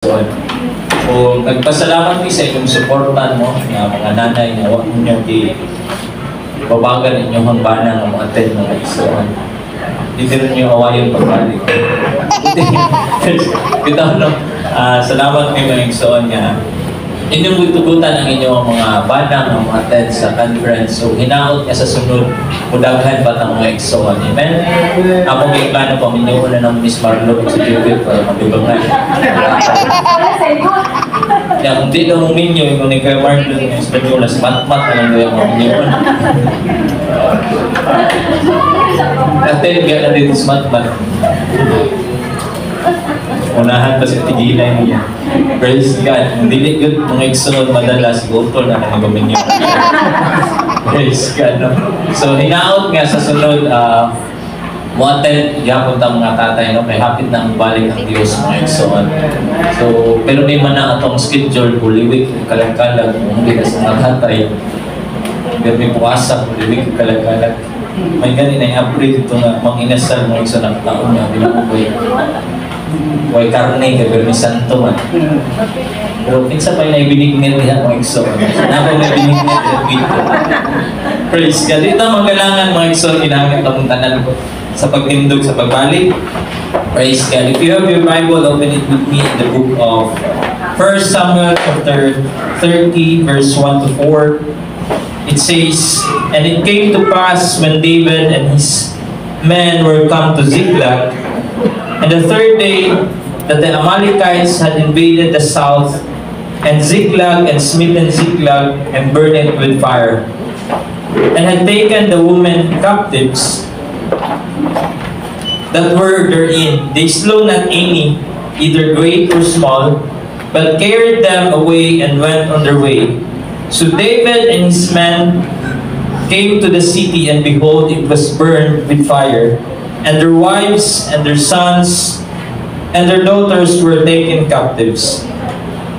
So, nagpasalamat ni sa inyong supportan mo, mga nanay na huwag ninyo babagan inyong hangbanan ng mga attend ng eksoan. Hindi rin nyo awayan pagbalik. Bitaw no, salamat kayo mga eksoan nga. Inyong tugutan ang inyong mga banang, ang mga attend sa conference. So, hinaot niya sa sunod, mudaghan pa ng mga eksoan. Amen? Ako may plano pa, minyo na ng Miss Marlo sa Jupiter para mabibangan. Kaya kung di lang minyo, yung ni Kuya Marlon, yung Espanyolas, mat-mat na lang yung mga minyo. Attend ka na dito sa mat-mat. Unahan pa sa tigilan niya. Praise God. Hindi good mga eksunod madalas. Gutol na nangagamin niyo. Praise God. No? So, hinaot nga sa sunod, mo-attend yapon ta mga tatay, no? May hapit na ang balik ng Diyos mga eksunod. So, pero may man atong schedule, buliwik, kalag-kalag, hindi na sa mga tatay. Pero may puwasa, buliwik, kalag-kalag. May ganin na i-upgrade ito nga, mang-inasal mga eksunod ng taon nga, binakuboy. Huwag karne, Gabriel Santo man. Pero minsan pa yung naibinignit niya mga eksunod. Nako may binignit yung video. Praise God. Ito magalangan mga eksunod, kailangan itong tanan ko sa pagtindog, sa pagbalik. Praise God. If you have your Bible, open it with me in the book of 1 Samuel chapter 30, verse 1 to 4. It says, "And it came to pass when David and his men were come to Ziklag, and the third day that the Amalekites had invaded the south, and Ziklag, and smitten Ziklag, and burned it with fire, and had taken the women captives that were therein. They slew not any, either great or small, but carried them away and went on their way. So David and his men came to the city, and behold, it was burned with fire, and their wives and their sons and their daughters were taken captives."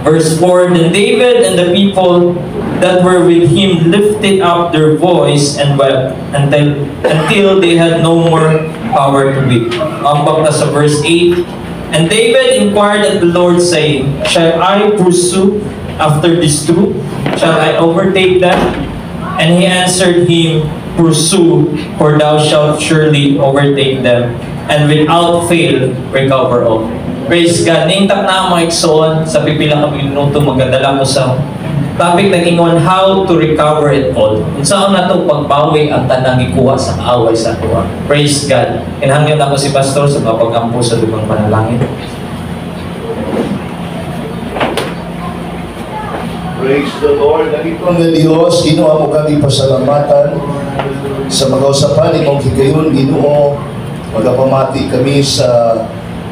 Verse 4, "Then David and the people that were with him lifted up their voice and wept until they had no more power to weep." Ambak na sa verse 8, "And David inquired of the Lord, saying, Shall I pursue after these two? Shall I overtake them? And he answered him, Pursue, for thou shalt surely overtake them, and without fail recover all." Praise God. Naintak na mga eksoon sa pipila kami minuto magdadala ko sa topic na ingon, how to recover it all. Kung saan na itong pagbawi ang tanang ikuha sa away sa tuwa. Praise God. Inhangyan ako si Pastor sa kapagampo sa lubang panalangin. Praise the Lord. Nagitong na Diyos, Ginoo mo kami pasalamatan sa mga usapan imong higayon, Ginoo. Magapamati kami sa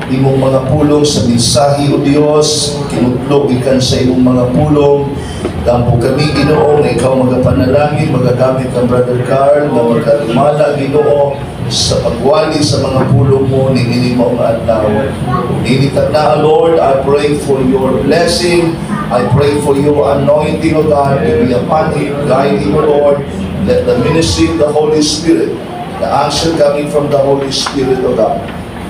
imong mga pulong sa mensahe, O Diyos. Kinutlog ikan sa imong mga pulong. Dampo kami, Ginoo, na ikaw magapanalangin, magagamit ang Brother Carl, na magkalimala, Ginoo, sa pagwali sa mga pulong mo, ni mo ang adlaw. Ninitat na, Lord, I pray for your blessing. I pray for your anointing, O God, to be upon him. Guide him, O Lord. Let the ministry of the Holy Spirit, the action coming from the Holy Spirit, O God,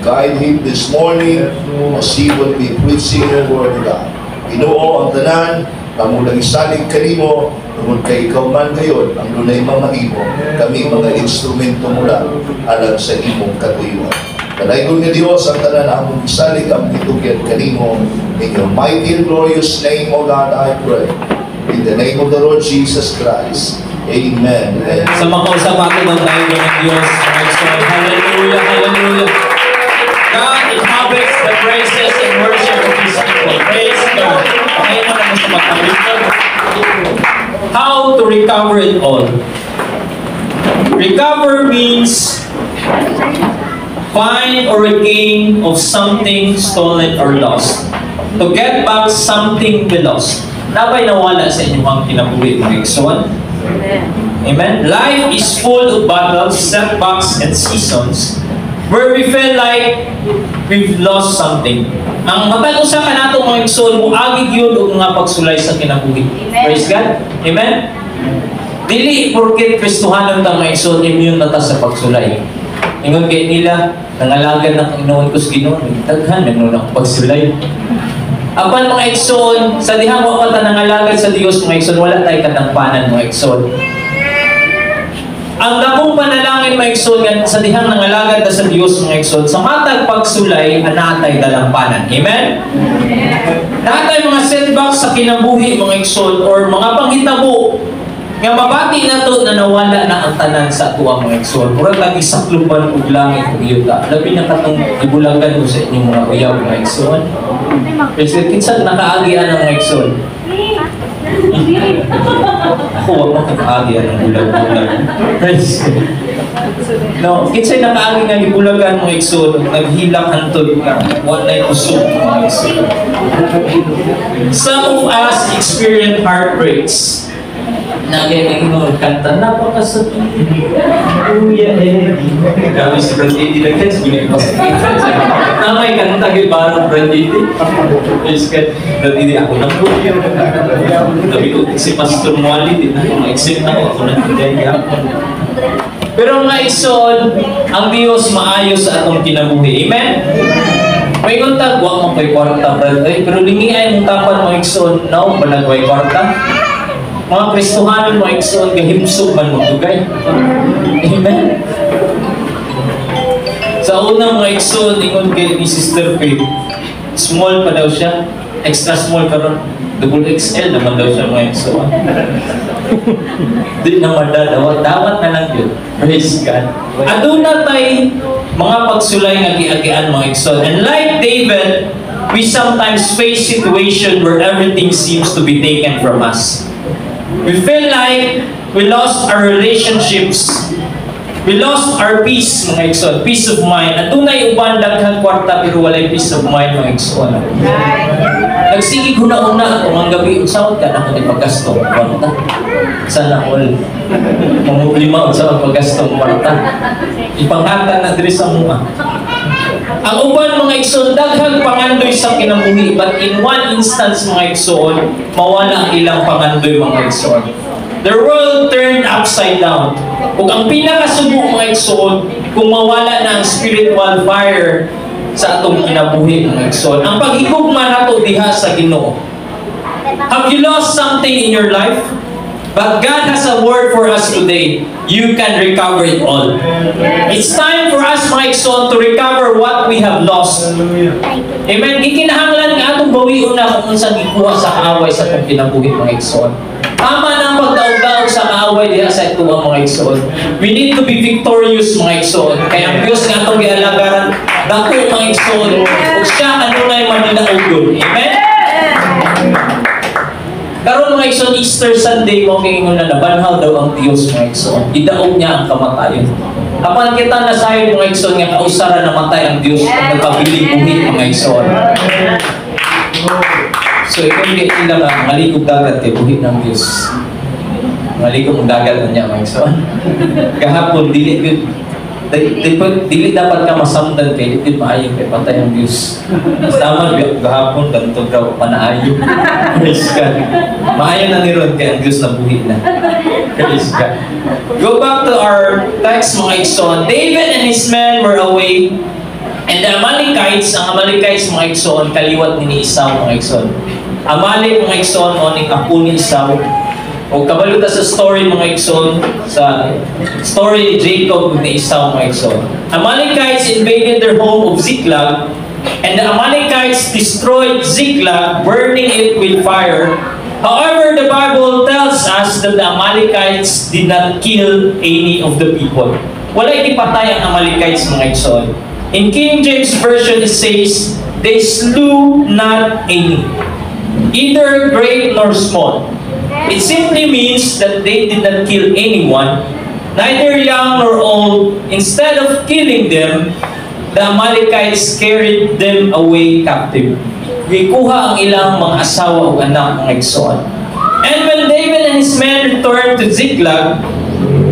guide him this morning as he will be preaching your word, O God. Ginoo ang tanan, kamulang isalig kanimo, tungod kay ikaw man gayon, ang dunay mamahimo, kami mga instrumento mula alang sa imong katuyuan. Kalaygod ni Diyos ang tanan among isalig ang kitugyan kanimo. In your mighty and glorious name, O God, I pray. In the name of the Lord Jesus Christ. Amen. Sa mga kausapato ng tayo ng Diyos, hallelujah, hallelujah. God inhabits the praises and worship of His people. Praise God. Kaya na naman sa magkabitag. How to recover it all? Recover means find or regain of something stolen or lost. To get back something we lost. Nabay nawala sa inyong kinabuhi mga eksoon. Amen. Life is full of battles, setbacks, and seasons where we feel like we've lost something. Ang matag-usa ka nato mga eksoon, muagid yun o nga pagsulay sa kinabuhi. Praise God. Amen. Dili porket Kristohanon ta mga eksoon, immune na ta sa pagsulay. Ingon kay nila, nangalagan na Panginoon ko sa Ginoo, taghan nang pagsulay. Apan mga igsoon, sa dihang wa pa ta nangalagad sa Dios mga igsoon, wala tay kadangpanan mga igsoon. Ang dakong panalangin mga igsoon nga sa dihang nangalagad ta sa Dios mga igsoon, sa matag pagsulay anatay dalampanan. Amen. Natay mga setbacks sa kinabuhi mga igsoon or mga panghitabo nga mabati na to na nawala na ang tanan sa tuwang mga igsoon. Murag lagi sakluban ug langit ug yuta. Labi na katong ibulagan mo sa inyong mga uyaw mga igsoon. Kasi kinsa nakaagian ang mga igsoon. Ako wag mo kakaagi ang bulag-bulag. No, kinsay nakaagi nga ibulagan mga igsoon, naghilak hantod ka, walay usog mga igsoon. Some of us experience heartbreaks. Naging kanta, napakasakit. Kuya Eddie. Grabe si Brad Eddie na kids, binipasakit. Namay kanta kay parang Brad Eddie. Yes, Brad Eddie, ako na po. Sabi ko, si Pastor Mwali, din na exit na ako na kaya. Pero mga igsoon, ang Diyos maayos sa atong kinabuhi. Amen? May kuntag, huwag mong kay kwarta, Brad. Pero lingiay mong tapan mga igsoon, no, balagway kwarta. Mga Kristohanon mo igsoon gahimsog man mo dugay. Amen. Sa unang mga igsoon ingon kay ni Sister Faith, small pa daw siya, extra small karon, double XL naman daw siya mga igsoon. Di na madadawat, dawat na lang yun. Praise God. Aduna tay mga pagsulay nga giagian mga igsoon. And like David, we sometimes face situation where everything seems to be taken from us. We feel like we lost our relationships. We lost our peace, mga igsoon. Peace of mind. At tunay uban daghang kwarta pero walay peace of mind, mga igsoon. Nagsigi una-una kung ang gabi usawat ka na kung ipagastong kwarta. Sana all. Mamulima usawat pagastong kwarta. Ipangatan na diri sa mga. Ang uban mga igsoon, daghang pangandoy sa kinabuhi, but in one instance mga igsoon, mawala ang ilang pangandoy mga igsoon. The world turned upside down. Kung ang pinakasubo mga igsoon, kung mawala na ang spiritual fire sa atong kinabuhi mga igsoon, ang paghigugma nato diha sa Ginoo. Have you lost something in your life? But God has a word for us today. You can recover it all. It's time for us, mga igsoon, to recover what we have lost. Amen. Ikinahanglan nga atong bawiun na kung saan gikuha sa kaaway sa atong kinabuhi, mga igsoon. Tama na ang pagdaog-daog sa kaaway diha sa ituang mga igsoon. We need to be victorious, mga igsoon. Kaya ang Diyos nga atong gialagaran, dako mga igsoon, ug siya kanunay maninaugod. Amen. Karon mga igsoon, Easter Sunday mo kingon na nabanhaw daw ang Dios mga igsoon. Idaog niya ang kamatayon. Apan kita nasayon mga igsoon nga kausara namatay ang Dios kung nagpabiling buhi mga igsoon. So ikaw hindi ilang malikog dagat kay buhi ng Dios. Malikog ang dagat na niya mga igsoon. Kahapon dili dapat ka masamdan kay dili maayo kay patay ang Dios. Tama biya gahapon ganto daw panaayo. Praise God. Maayo na ni Ron kay ang Dios na buhi na. Praise God. Go back to our text mga igsoon. David and his men were away, and the Amalekites, ang Amalekites mga igsoon, kaliwat ni Esau mga igsoon. Amalek mga igsoon o ni apo ni Esau. O kabaluta sa story mga igsoon, sa story ni Jacob ni Esau mga igsoon. Amalekites invaded their home of Ziklag, and the Amalekites destroyed Ziklag, burning it with fire. However, the Bible tells us that the Amalekites did not kill any of the people. Wala ipatay ang Amalekites mga igsoon. In King James Version it says, they slew not any, either great nor small. It simply means that they did not kill anyone, neither young nor old. Instead of killing them, the Amalekites carried them away captive. Gikuha ang ilang mga asawa o anak ng igsoon. And when David and his men returned to Ziklag,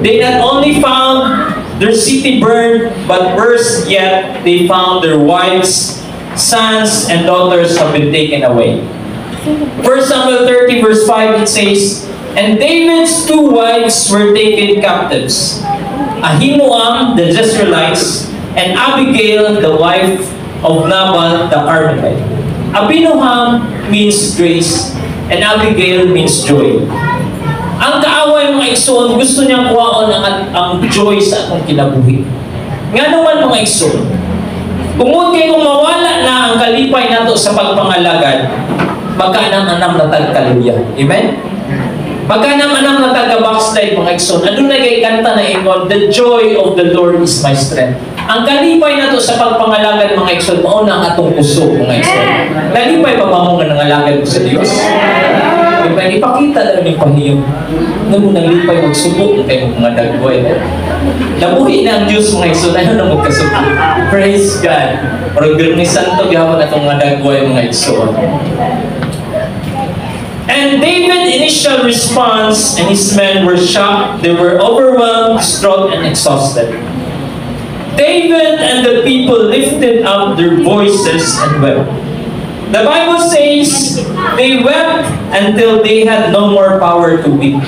they not only found their city burned, but worse yet, they found their wives, sons, and daughters have been taken away. 1 Samuel 30 verse 5 it says, and David's two wives were taken captives, Ahinoam the Jezreelites, and Abigail the wife of Nabal the Carmelite. Abinoam means grace, and Abigail means joy. Ang kaaway mga igsoon, gusto niyang kuwaon ang joy sa atong kinabuhi. Nga naman mga igsoon, kung mawala na ang kalipay nato sa pagpangalagad, magkaanam-anam na tagkaluya. Amen? Magkaanam-anam na taga-backslide mga igsoon. Ano na kay kanta na ingon, the joy of the Lord is my strength. Ang kalipay nato sa pagpangalagad mga igsoon, mauna ang atong puso mga igsoon. Kalipay pa ba mo nga nangalagad mo sa Diyos? Ipakita lang ng pahiyong nang munang lipay magsubok kayo mga dagway. Nabuhi na ang Diyos mga igsoon, ano na magkasubok. Praise God. Pero Santo gawin na itong mga dagway mga igsoon. And David's initial response and his men were shocked, they were overwhelmed, distraught, and exhausted. David and the people lifted up their voices and wept. The Bible says they wept until they had no more power to weep.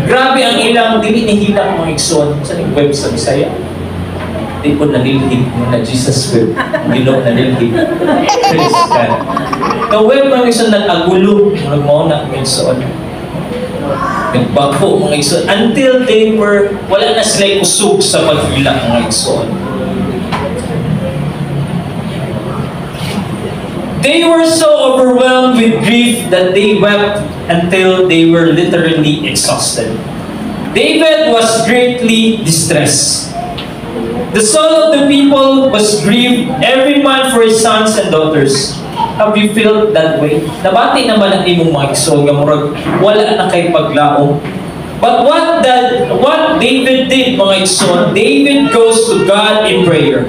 Grabe ang ilang dili ni hilak mga igsoon sa nag-web sa Bisaya. Di po nanilhig na Jesus wept. Ginoo nanilhig. Praise God. Na-web mga igsoon nag-agulo. Nagmauna mga igsoon. Nagbagpo mga igsoon. Until they were, wala na sila kusog sa paghilak mga igsoon. They were so overwhelmed with grief that they wept until they were literally exhausted. David was greatly distressed. The soul of the people was grieved, every man for his sons and daughters. Have you felt that way? Nabati naman ang imong mga igsoon nga murag wala na kay paglaom. But what David did mga igsoon, David goes to God in prayer.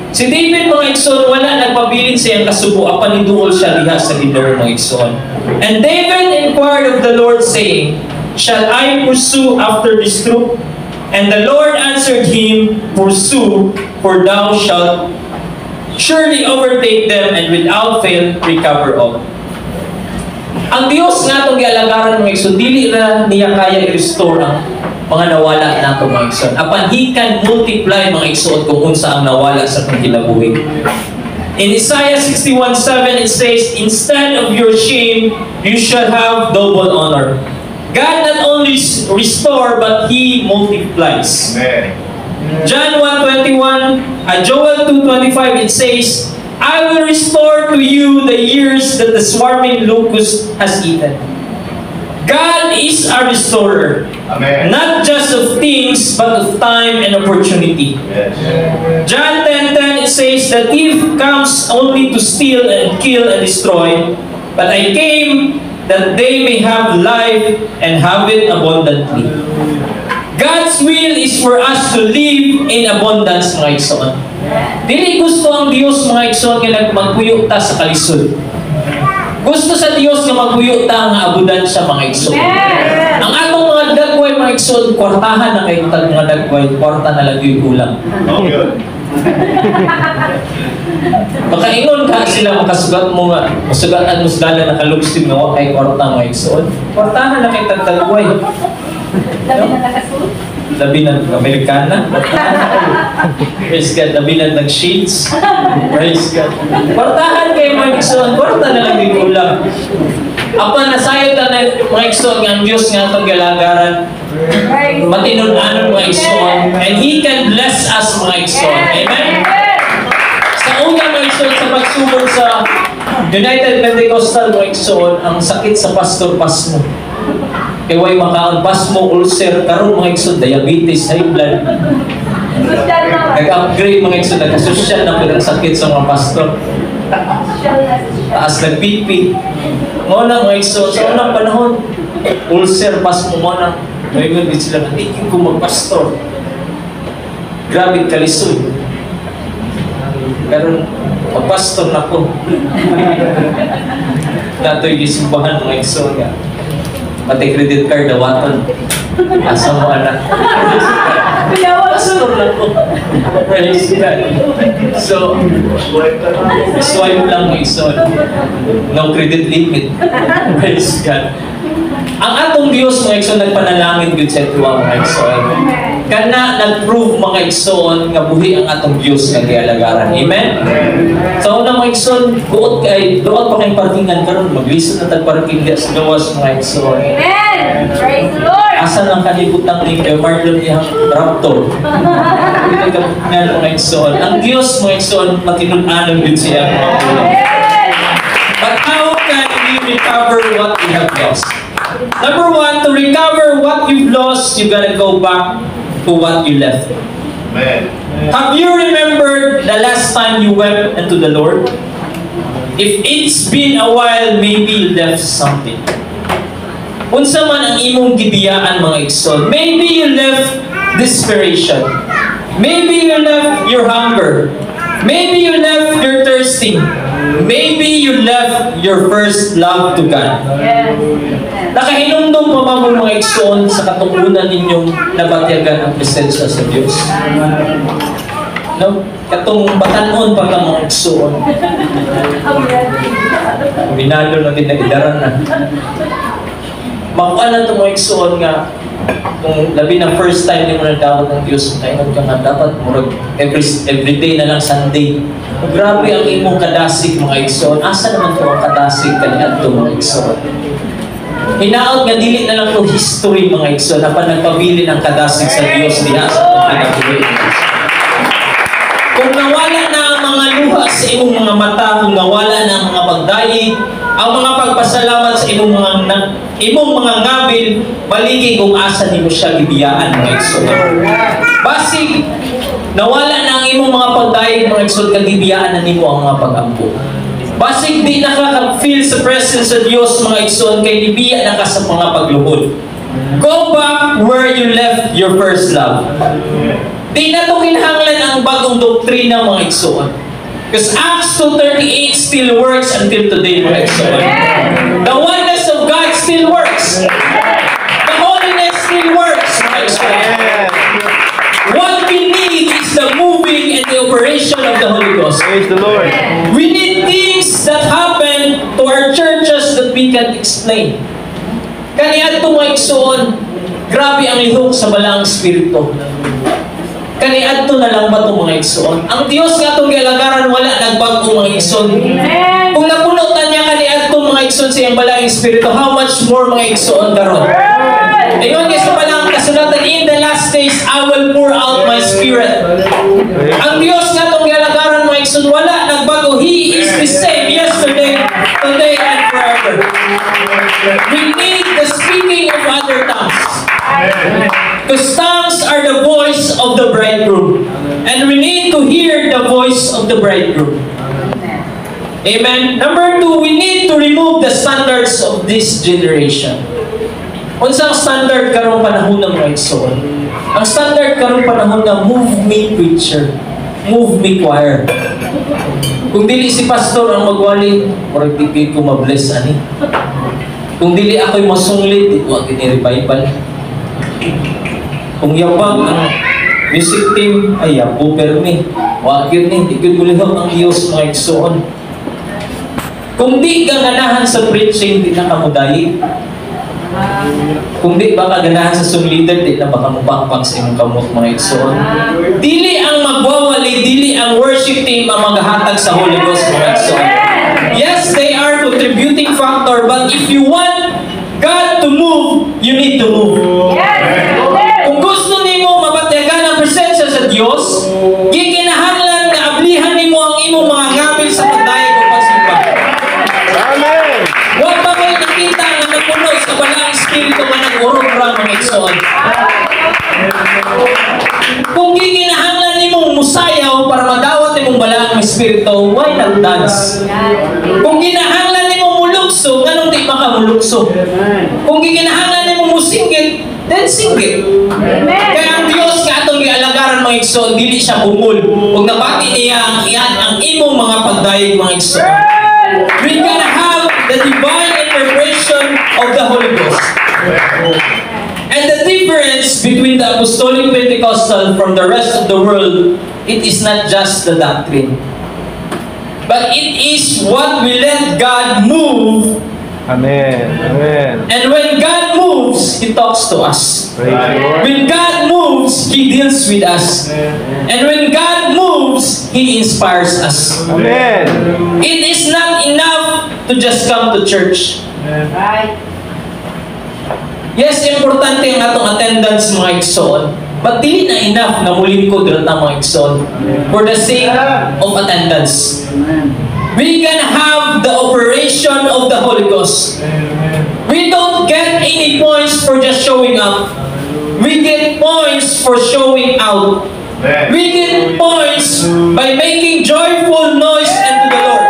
Si David mga igsoon, wala nagpabilin sa iyang kasubo, apan niduol siya liha sa leader mga igsoon. And David inquired of the Lord saying, shall I pursue after this troop? And the Lord answered him, pursue, for thou shalt surely overtake them and without fail recover all. Ang Diyos nga itong gialagaran mga igsoon, dili na niya kaya i-restore ang mga nawala nato mga igsoon. Apan He can multiply mga igsoon kung unsa ang nawala sa itong kinabuhi. In Isaiah 61:7 it says, instead of your shame, you shall have double honor. God not only restore, but He multiplies. Amen. John 1:21, Joel 2:25 it says, I will restore to you the years that the swarming locust has eaten. God is a restorer. Amen. Not just of things, but of time and opportunity. Yes. John 10:10 it says, the thief comes only to steal and kill and destroy, but I came that they may have life and have it abundantly. God's will is for us to live in abundance mga igsoon. Dili gusto ang Diyos mga igsoon nga magpuyo ta sa kalisod. Gusto sa Diyos nga magpuyo ta nga abudansya mga igsoon. Ang atong mga dagway mga igsoon, kwartahan na kayo tag mga dagway, kwarta na lang yung kulang. Okay. Makaingon ka sila makasugat mo nga, masugatan mo sila na kalugsin nga wa kay kwarta mga igsoon. Kwartahan na kay tag dagway. Labi na nakasunod. Labi ng Amerikana. Praise God. Labi ng nag-shades. Praise God. Kwartahan kayo mga igsoon. Kwarta na lang yung ulang. Apan nasayod na mga igsoon nga ang Diyos nga itong galagaran. Matinunanon mga igsoon. And He can bless us mga igsoon. Amen? Sa unang mga igsoon sa pagsubok sa United Pentecostal mga igsoon, ang sakit sa pastor pasmo. Kaya way makaon pasmo, ulcer, karon mga igsoon, diabetes, high blood. Nag-upgrade mga igsoon, nagkasosyal na pinang sakit sa mga pastor. Taas ng BP. Muna mga igsoon, sa unang panahon, ulcer, pasmo, muna. Ngayon din sila, natigin ko magpastor. Grabe kalisod. Pero magpastor na ko. Dato'y gisimbahan mga igsoon nga. Pati credit card, dawaton. Asa mo anak. Pastor lang po. Praise God. So, swipe lang mo ison. No credit limit. Praise God. Ang atong Diyos mga igsoon, nagpanalangin good sa tuwa mga igsoon. kana nag-prove mga igsoon nga buhi ang atong Diyos nga gialagaran. Amen? Sa unang mga igsoon, doon pa kayong parkingan karon, maglison na tag-parking diya sa gawas mga igsoon. Amen! Praise the Lord! Asa lang kalibutang ni kay Marlon ihang Raptor. Hindi ka mga igsoon. Ang Diyos mga igsoon, matinun-anon din siya mga ulo. But how can we recover what we have lost? Number one, to recover what you've lost, you gotta go back to what you left. Amen. Have you remembered the last time you went into the Lord? If it's been a while, maybe you left something. Unsa man ang imong gibiyaan mga igsoon, maybe you left desperation. Maybe you left your hunger. Maybe you left your thirsting. Maybe you left your first love to God. Yes. Nakahinumdum pa ba mo mga igsoon sa katungkulan ninyong nabatyagan ang presensya sa Diyos? No? Katong batanon pa ka mga igsoon. Minalo na din na idaran na. Makuha na ito mga igsoon nga kung labi na first time ni mo nagdawat ng Diyos, kailan ka nga dapat murag every day na lang Sunday. Grabe ang imong kadasig mga igsoon. Asa naman ito ang kadasig kaniadto mga igsoon? Hinaot nga dili na lang ito history mga igsoon na panagpabili ng kadasig sa Diyos diha sa pagpinabuhi. Kung nawala na ang mga luha sa imong mga mata, kung nawala na ang mga pagdayig, ang mga pagpasalamat sa imong mga ngabil, maligi kung asa nimo siya gibiyaan mga igsoon. Basig, nawala na ang imong mga pagdayig mga igsoon, kagibiyaan na nimo ang mga pag-ampo. Basig di nakaka-feel sa presence sa Diyos mga igsoon, kay nibiya na ka sa mga pagluhod. Go back where you left your first love. Di na ito kinahanglan ang bagong doktrina mga igsoon. Because Acts 2:38 still works until today mga igsoon. The oneness of God still works. The holiness still works mga igsoon. What we need is the moving and the operation of the Holy Ghost. Praise the Lord. We need things that happen to our churches that we can't explain. Kaniadto mga igsoon, grabe ang lihok sa balang espiritu. Kaniadto na lang ba itong mga igsoon? Ang Diyos nga itong gialagaran, wala nagbago mga igsoon. Kung napunutan niya kaniadto mga igsoon sa iyang balang espiritu, how much more mga igsoon karon? Ayun nga sa balang kasulatan, in the last days, I will pour out my spirit. Ang Diyos nga itong gialagaran mga igsoon, wala nagbago. He is the same yesterday, today, and forever. We need the speaking of other tongues. Because tongues are the voice of the bridegroom. And we need to hear the voice of the bridegroom. Amen. Number two, we need to remove the standards of this generation. Unsang standard karong panahon ng mga igsoon? Ang standard karong panahon na move me preacher, move me choir. Kung dili si pastor ang magwali, murag di ko mabless ani. Kung dili ako'y masunglit, di ko revival. Kung yabang ang music team, ay yapo permi. Wag yun di ko mulihok ang Diyos mga igsoon. Kung di ka ganahan sa preaching, di na kamudayi. Kung di ba kaganahan sa song leader, di na baka mupakpak sa imong kamot mga igsoon. Dili ang magwawali, dili ang worship team ang maghahatag sa Holy Ghost mga igsoon. Yes, they are contributing factor, but if you want God to move, you need to move. Kung gusto nimo mabatyagan ang presensya sa Diyos, gikinahanglan na ablihan nimo ang imong mga ngabil sa pagdayeg o pagsimba. Amen. Huwag ba kayo nakita na napuno sa balang espiritu nga nag-urong-urang mga igsoon? Kung gikinahanglan nimong musayaw para madawat nimong balang espiritu, why not dance? Kung ginahanglan nimong mulukso, ganun di makamulukso. Kung gikinahanglan nimong musinggit, then singgit. Kaya ang Diyos nga itong gialagaran mga igsoon, dili siya bumul. Kung nabati niya ang imong mga pagdayeg mga igsoon. We gotta have the divine interpretation of the Holy Ghost. And the difference between the Apostolic Pentecostal from the rest of the world, it is not just the doctrine. But it is what we let God move. Amen. Amen. And when God moves, moves, He talks to us. Praise the Lord. When God moves, He deals with us. And when God moves, He inspires us. Amen. It is not enough to just come to church. Right. Yes, importante ang atong attendance mga igsoon. But dili na enough na muling ko dito mga igsoon for the sake of attendance. We can have the operation of the Holy Ghost. We don't get any points for just showing up. We get points for showing out. We get points by making joyful noise unto the Lord.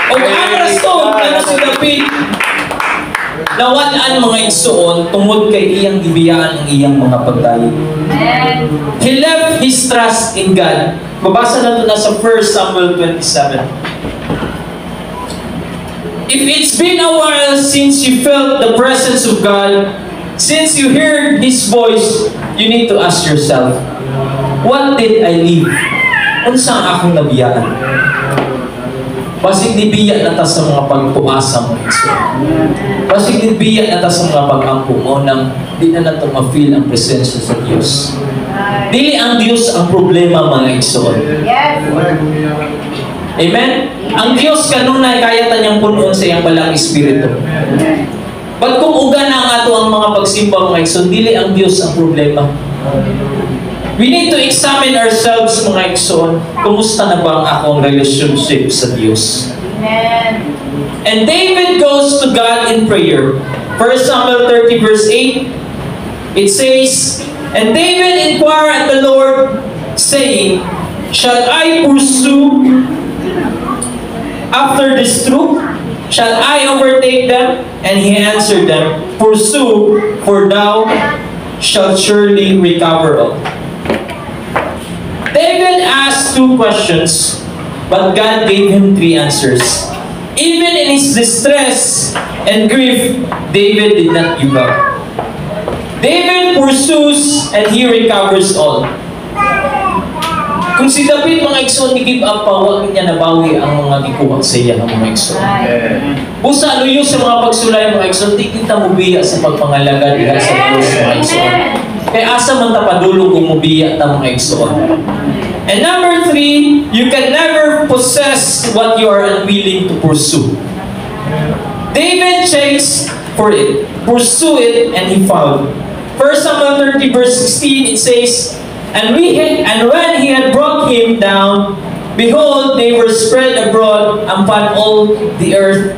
O ang rason na si David nawalan mga igsoon tungod kay iyang gibiyaan ang iyang mga pagdayo. He left his trust in God. Babasa nato na sa 1 Samuel 27. If it's been a while since you felt the presence of God, since you heard His voice, you need to ask yourself, what did I leave? Unsa akong nabiyaan? Basig nibiya na ta sa mga pagpuasa mga igsoon. Basig nibiya na ta sa mga pag-ampo mo nang di na nato ma-feel ang presensya sa Diyos. Dili ang Diyos ang problema mga igsoon. Yes. Amen? Ang Diyos kanunay kaya ta niyang punuon sa iyang balang espiritu. But kung uga na ang ato ang mga pagsimba mga igsoon, dili ang Diyos ang problema. We need to examine ourselves mga igsoon. Kumusta na ba ang akong relationship sa Diyos? Amen. And David goes to God in prayer. 1 Samuel 30 verse 8, it says, and David inquired at the Lord, saying, shall I pursue after this troop? Shall I overtake them? And he answered them, pursue, for thou shalt surely recover all. David asked 2 questions, but God gave him 3 answers. Even in his distress and grief, David did not give up. David pursues and he recovers all. Kung si David mga igsoon ni give up pa, huwag niya nabawi ang mga gikuha sa iya ng mga igsoon. Busa luyo sa mga pagsulay mga igsoon, di kita mubiya sa pagpangalaga diha sa Diyos mga igsoon. Kaya asa man ta padulong kung mubiya ta mga igsoon. And number 3, you can never possess what you are unwilling to pursue. David chased for it, pursue it, and he found. 1 Samuel 30 verse 16, it says, and when he had brought him down, behold, they were spread abroad upon all the earth,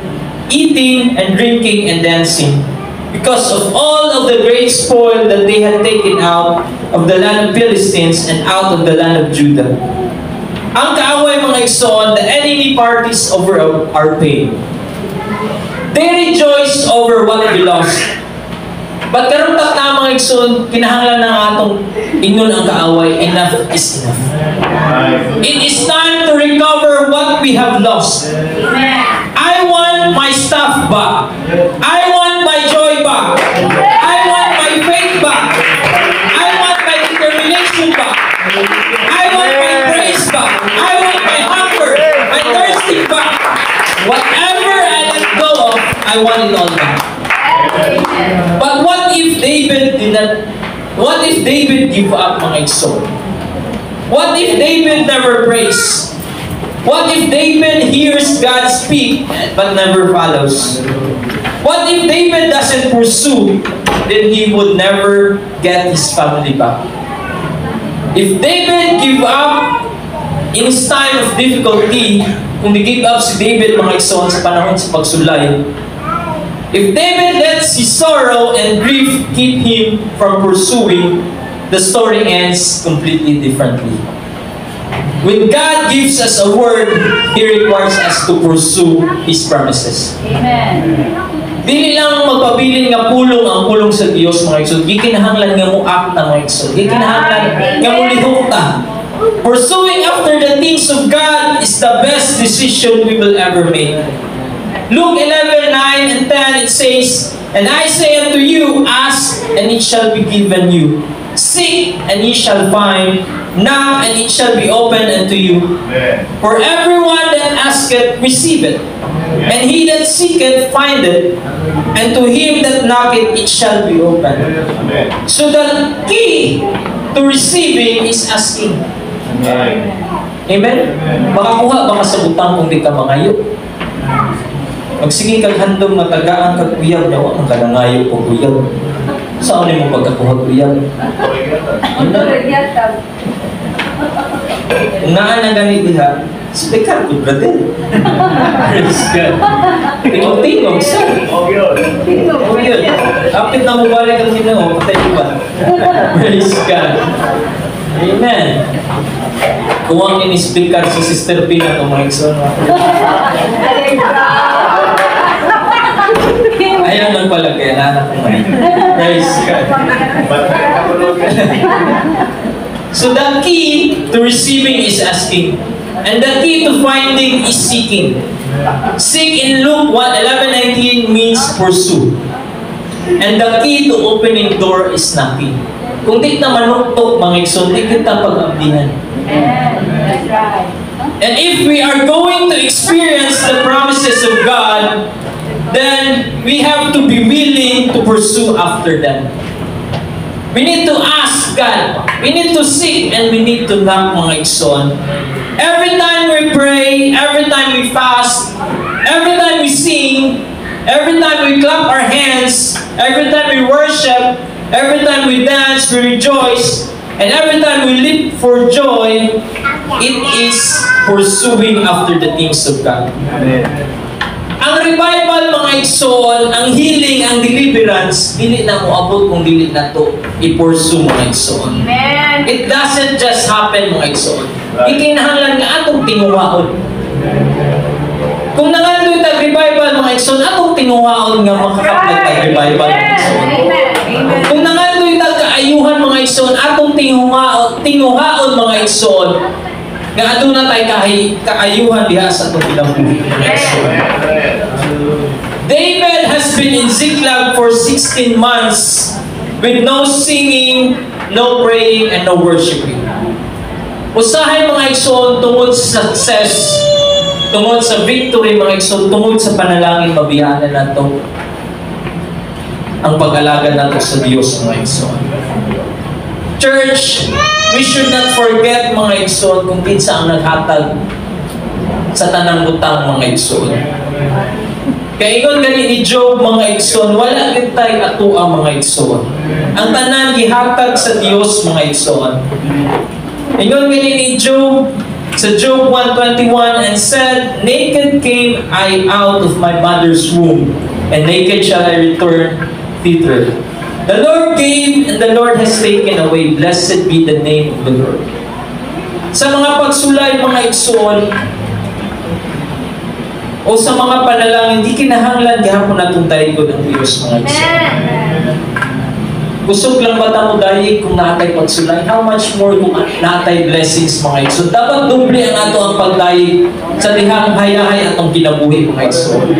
eating and drinking and dancing, because of all of the great spoil that they had taken out of the land of Philistines and out of the land of Judah. Ang kaaway mga igsoon, the enemy parties over our pain. They rejoice over what we lost. But karon ta mga igsoon, kinahanglan na atong inon ang kaaway, enough is enough. It is time to recover what we have lost. I want my stuff back. I want my joy back. I want my faith back. I want my determination back. I want my praise back. I want my hunger, my thirsting back. Whatever I let go of, I want it all back. But what if David did not? What if David give up mga igsoon? What if David never prays? What if David hears God speak but never follows? What if David doesn't pursue? Then he would never get his family back. If David give up in his time of difficulty, kung di-give up si David mga igsoon sa panahon sa pagsulay, if David lets his sorrow and grief keep him from pursuing, the story ends completely differently. When God gives us a word, He requires us to pursue His promises. Amen. Dili lang magpabilin nga pulong ang pulong sa Dios mga igsoon. Di kinahanglan nga mo akta mga igsoon. Di kinahanglan nga mo lihukta. Pursuing after the things of God is the best decision we will ever make. Luke 11:9 and 10, it says, and I say unto you, ask, and it shall be given you. Seek, and ye shall find. Knock, and it shall be opened unto you. For everyone that asketh, receiveth. And he that seeketh, findeth. And to him that knocketh, it shall be opened. So the key to receiving is asking. Amen? Makakuha ba ka sa butang kung di ka mangayo? Magsige kag handom nga tagaan kag uyab, daw ang kalangayo ko uyab. Saan mo pagkakuha uyab? Naan na ganit diha, speaker good brother. Praise God. Tingog-tingog sa. Oh yun. Apit na mo balik ang Ginoo, patay ba? Praise God. Amen. Kuwang ini speaker si Sister Pina kung mga ikson. Ayan lang pala kaya nanak ko ngayon. Praise God. So the key to receiving is asking. And the key to finding is seeking. Seek in Luke 11:19 means pursue. And the key to opening door is knocking. Kung di na manuktok mga ikson, di kita pag-abdihan. That's right. And if we are going to experience the promises of God, then we have to be willing to pursue after them. We need to ask God. We need to seek and we need to knock mga ikson. Every time we pray, every time we fast, every time we sing, every time we clap our hands, every time we worship, every time we dance, we rejoice, and every time we leap for joy, it is pursuing after the things of God. Ang revival mga igsoon, ang healing, ang deliverance, dili na mo abot kung dili na to i-pursue mga igsoon. Amen. It doesn't just happen mga igsoon. Ikinahanglan nga atong tinguwaon. Kung nangandoy tag revival mga igsoon, atong tinguwaon nga makakapag tag revival mga igsoon. Amen. Kung nangandoy tag kaayuhan mga igsoon, atong tinguhaon mga igsoon. Nga ato na tayo kaayuhan diha sa atong kinabuhi mga igsoon. David has been in Ziklag for 16 months with no singing, no praying, and no worshiping. Usahay mga igsoon tungod sa success, tungod sa victory mga igsoon, tungod sa panalangin mabiyanan nato ang pag-alaga nato sa Diyos mga igsoon. Church, we should not forget mga igsoon kung kinsa ang naghatag sa tanang butang mga igsoon. Kaya ingon gani ni Job mga igsoon, wala gid tay ato ang mga igsoon. Ang tanan gihatag sa Dios mga igsoon. Ingon gani ni Job sa Job 1:21 and said, "Naked came I out of my mother's womb, and naked shall I return thither. The Lord gave and the Lord has taken away. Blessed be the name of the Lord." Sa mga pagsulay mga igsoon, o sa mga panalangin, di kinahanglan gihapon natong tayo ng Diyos mga igsoon. Kusog lang ba mo dahil kung natay pagsulay? How much more kung natay blessings mga igsoon? Dapat doble ang ato ang pagdayig sa dihang hayahay atong kinabuhi mga igsoon.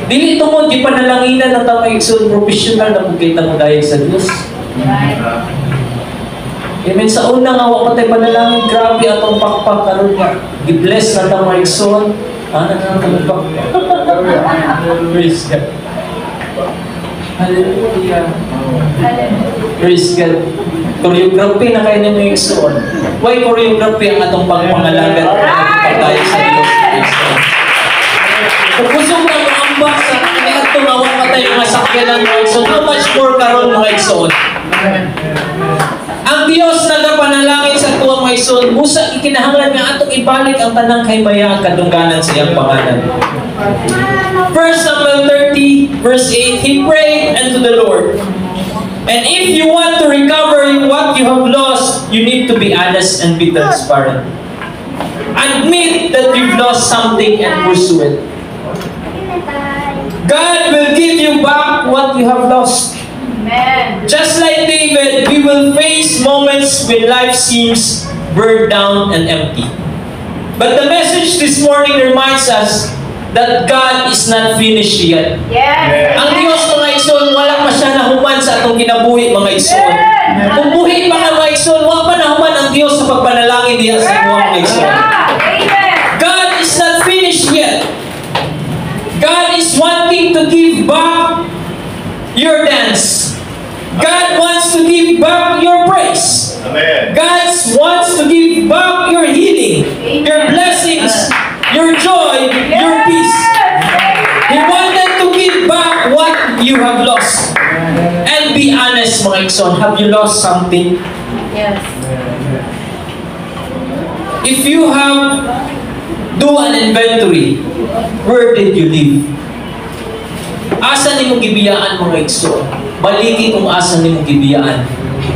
Dili tungod gipanalanginan ng mga igsoon, professional na pagkita mo dahil sa Diyos. Amen. Sa una nga wala tayo panalangin, grabe atong pakpak karon nga. Gi-bless na ta mga igsoon. Ano na ang pakpak? Praise God. Hallelujah. Praise God. Choreography na kayo ninyo yung igsoon. Why choreography ang atong pagpangalagat at tayo sa Diyos? Pagpusok na mga ambak sa atong awang matay mga sakyanan mga igsoon, how much more karon mga igsoon? Ang Diyos nagapanalangin sa tuwang mga igsoon, busa ikinahanglan nga atong ibalik ang tanang kaymaya ang kadungganan sa iyang pangalan. 1 Samuel 30 verse 8, he prayed unto the Lord. And if you want to recover what you have lost, you need to be honest and be transparent. Admit that you've lost something and pursue it. God will give you back what you have lost. Amen. Just like David, we will face moments when life seems burned down and empty. But the message this morning reminds us that God is not finished yet. Yes. Ang Diyos mga igsoon, wala pa siya nahuman sa atong kinabuhi mga igsoon. Kung buhi pa nga mga igsoon, wala pa nahuman ang Diyos sa pagpanalangin diya sa inyo mga igsoon. Amen. God is not finished yet. God is wanting to give back your dance. God wants to give back your praise. Amen. God wants to give back your healing, your blessings, your joy, your peace. He wanted to give back what you have lost. And be honest mga igsoon, have you lost something? Yes. If you have do an inventory, where did you live? Asa ni mong gibiyaan mga igsoon? Baliki kung asa ni mong gibiyaan.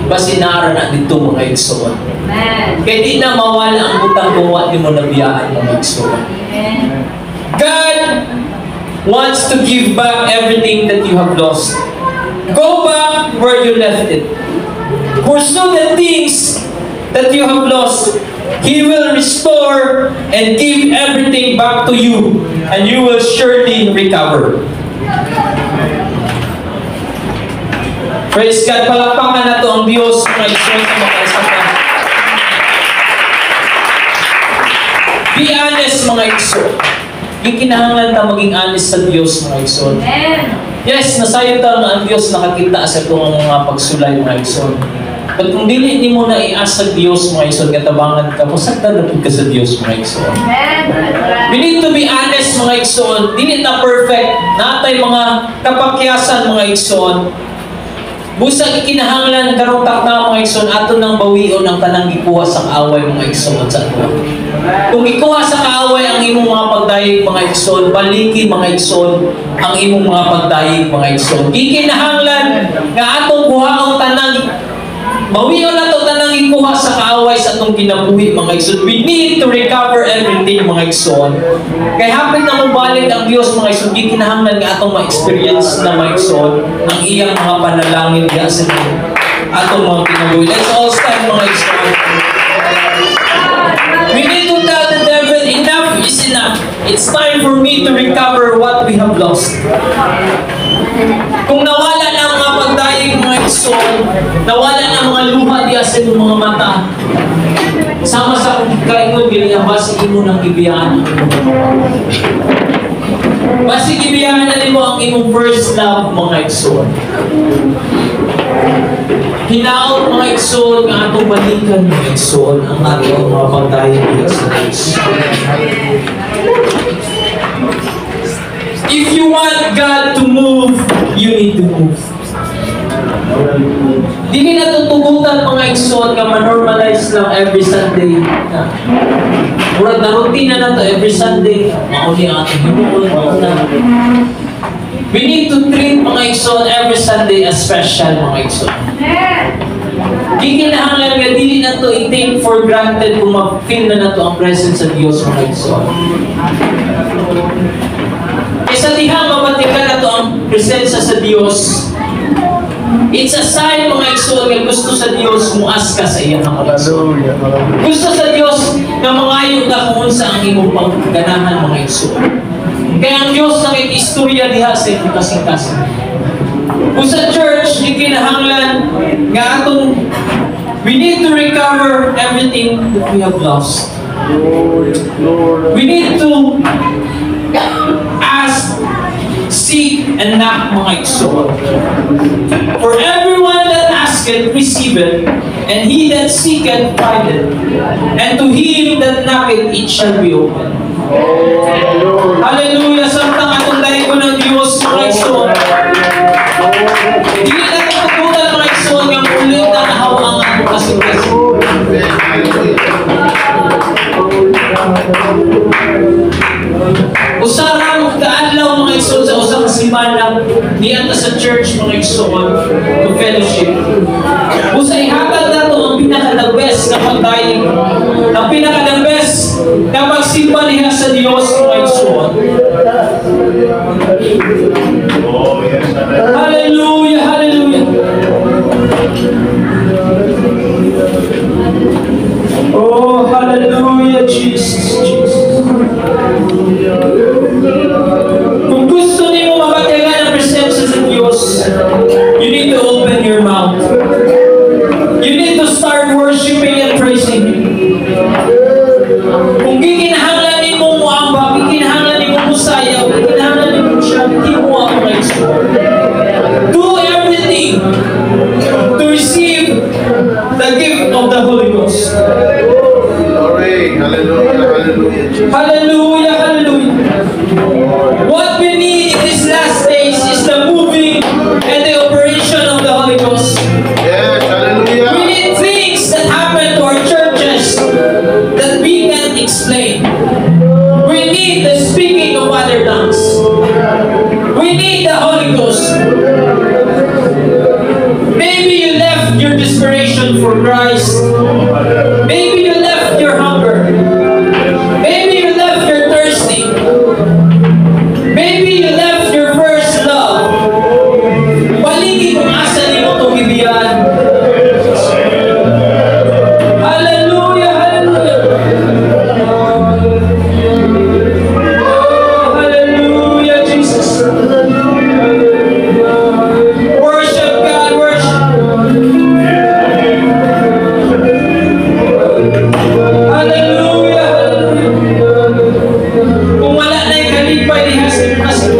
Basi naara na dito mga igsoon. Amen. Kaya di na mawala ang butang gawa ni mo na biyaan mga igsoon. Amen. God wants to give back everything that you have lost. Go back where you left it. Pursue the things that you have lost. He will restore and give everything back to you, and you will surely recover. Praise God. Palakpakan na to ang Diyos mga igsoon sa mga kasapan. Be honest mga igsoon. Yung kinahanglan ta maging honest sa Diyos mga igsoon. Amen. Yes, nasayo ta nga ang Diyos nakakita sa itong mga pagsulay mga igsoon. But kung dili ni mo na i-ask sa Diyos mga igsoon, katabangan ka, pasagtan na ka sa Diyos mga igsoon. Amen. We need to be honest mga igsoon. Dili na perfect. Natay mga kapakyasan mga igsoon. Busa ikinahanglan karong takna mga igsoon ato nang bawion ang tanang gikuha sa kaaway mga igsoon sa ato. Kung ikuha sa kaaway ang imong mga pagdayeg mga igsoon, baliki mga igsoon ang imong mga pagdayeg mga igsoon. Gikinahanglan nga atong buhaong tanang bawion na to tanang ikuha sa kaaway sa atong kinabuhi mga igsoon. We need to recover everything mga igsoon. Kay hapit na mobalik ang Dios mga igsoon, gikinahanglan nga atong ma-experience na mga igsoon ang iyang mga panalangin diya sa atong mga kinabuhi. Let's all stand mga igsoon. We need to tell the devil, enough is enough. It's time for me to recover what we have lost. Kung nawala na ang mga pagdayeg mga igsoon, nawala na ang mga luha diya sa iyong mga mata, sama sa kaingon gilihan, basi imo nang ibiyaan ang imong mga. Basi ibiyaan na nimo ang imong first love mga igsoon. Hinaot mga igsoon nga atong balikan mga igsoon ang atong mga pagdayeg diya sa Diyos. If you want God to move, you need to move. Dili na tutugutan mga igsoon nga ma-normalize lang every Sunday. Murag na routine na to every Sunday. Mauni ang ating hinuon, mauna. We need to treat mga igsoon every Sunday as special mga igsoon. Gikinahanglan nga dili na to i-take for granted kung ma-feel na to ang presence sa Diyos mga igsoon. Isa diha mabatikan na to ang presensya sa Diyos. It's a sign mga igsoon nga gusto sa Diyos muas ka sa iyang mga igsoon. Gusto sa Diyos na mangayo ka kung sa ang imong pagganahan mga igsoon. Kaya ang Diyos nakikistorya diha sa iyong kasing-kasing. Kung sa church, ikinahanglan nga atong we need to recover everything that we have lost. We need to ask, seek, and knock mga igsoon. For everyone that asketh, receiveth, and he that seeketh, findeth, and to him that knocketh, it shall be opened. Hallelujah! Samtang atong dahigo ng Diyos mga igsoon. Hindi na natutunan mga igsoon nga mulit na nahawang ang kasing-kasing. Usarang kaadlaw mga igsoon sa usang simana niyan sa church mga igsoon to fellowship. Usa ihatag nato ang pinaka-the best na pagdayeg, ang pinaka-the best na pagsimba niya sa Dios mga igsoon. Hallelujah, hallelujah. Oh, hallelujah, Jesus, Jesus. Kung gusto niyo mabatigan ang presensya sa Diyos, you need to open your mouth. You need to start worshiping and praising What we need in these last days is the moving and the operation of the Holy Ghost. Yes, We hallelujah. need things that happen to our churches that we can't explain. We need the speaking of other tongues. We need the Holy Ghost. Maybe you left your desperation for Christ. Maybe you left your hunger. Maybe you left your thirsting. Maybe you left your first love. Paligid kung asa ni mo itong ibiyan. Hallelujah, hallelujah. Oh, hallelujah, Jesus. Worship God, worship. Hallelujah, hallelujah. Kung wala na yung kalipay, di hasil